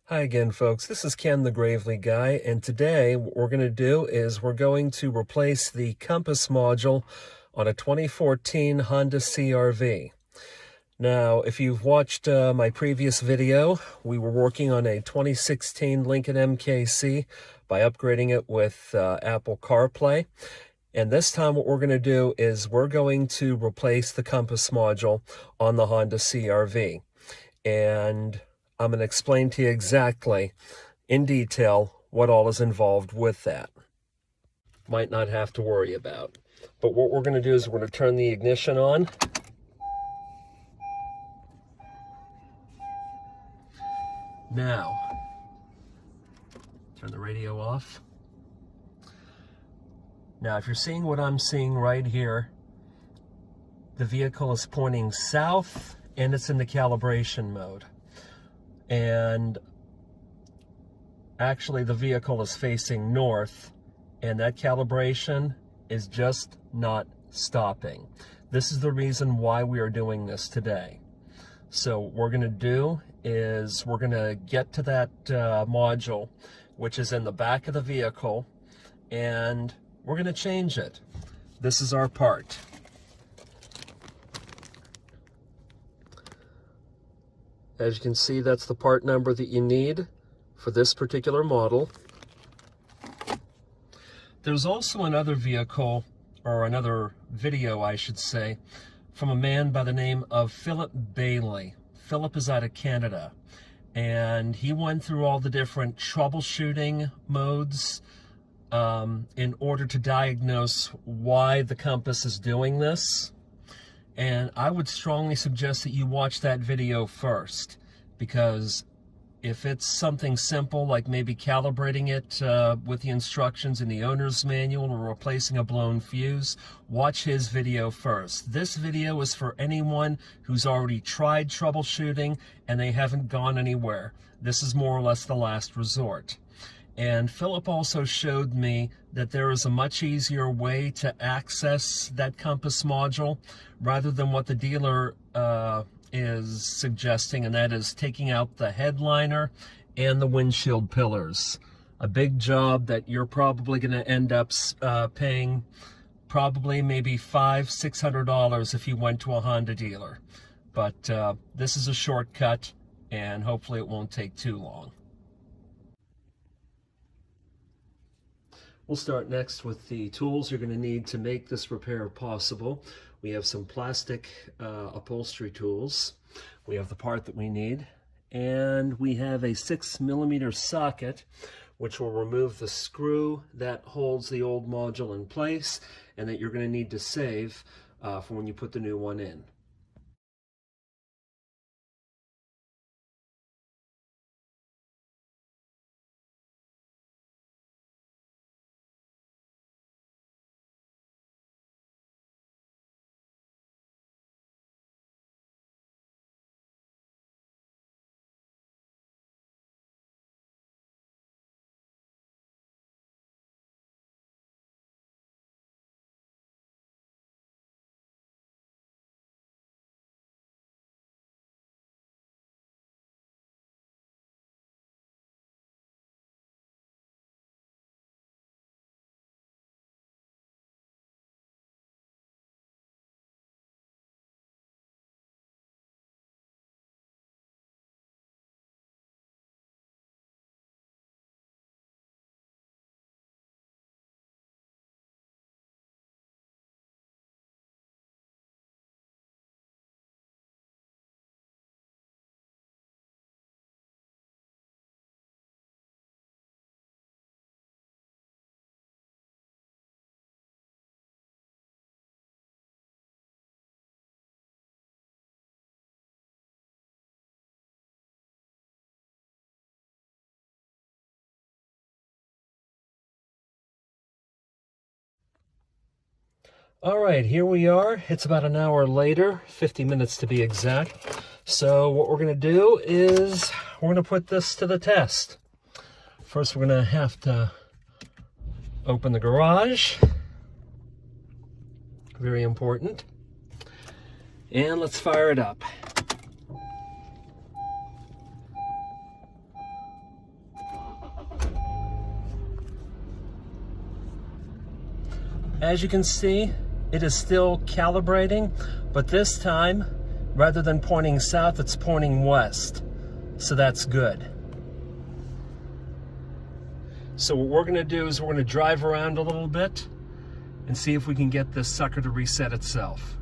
Hi again, folks. This is Ken the Gravely Guy, and today what we're going to do is we're going to replace the compass module on a 2014 Honda CRV. Now, if you've watched my previous video, we were working on a 2016 Lincoln MKC by upgrading it with Apple CarPlay. And this time what we're going to do is we're going to replace the compass module on the Honda CRV. And I'm going to explain to you exactly, in detail, what all is involved with that. Might not have to worry about. But what we're going to do is we're going to turn the ignition on. Now, turn the radio off. Now, if you're seeing what I'm seeing right here, the vehicle is pointing south and it's in the calibration mode. And actually the vehicle is facing north, and that calibration is just not stopping. This is the reason why we are doing this today. So what we're going to do is we're going to get to that module, which is in the back of the vehicle, and we're going to change it. This is our part. As you can see, that's the part number that you need for this particular model. There's also another vehicle, or another video, I should say, from a man by the name of Philip Bailey. Philip is out of Canada, and he went through all the different troubleshooting modes in order to diagnose why the compass is doing this. And I would strongly suggest that you watch that video first, because if it's something simple like maybe calibrating it with the instructions in the owner's manual or replacing a blown fuse, watch his video first. This video is for anyone who's already tried troubleshooting and they haven't gone anywhere. This is more or less the last resort. And Philip also showed me that there is a much easier way to access that compass module rather than what the dealer is suggesting, and that is taking out the headliner and the windshield pillars. A big job that you're probably going to end up paying probably maybe $500–600 if you went to a Honda dealer. But this is a shortcut, and hopefully it won't take too long. We'll start next with the tools you're going to need to make this repair possible. We have some plastic upholstery tools. We have the part that we need. And we have a 6mm socket, which will remove the screw that holds the old module in place and that you're going to need to save for when you put the new one in. All right, here we are. It's about an hour later, 50 minutes to be exact. So what we're going to do is we're going to put this to the test. First, we're going to have to open the garage. Very important. And let's fire it up. As you can see, it is still calibrating, but this time, rather than pointing south, it's pointing west. So that's good. So what we're gonna do is we're gonna drive around a little bit and see if we can get this sucker to reset itself.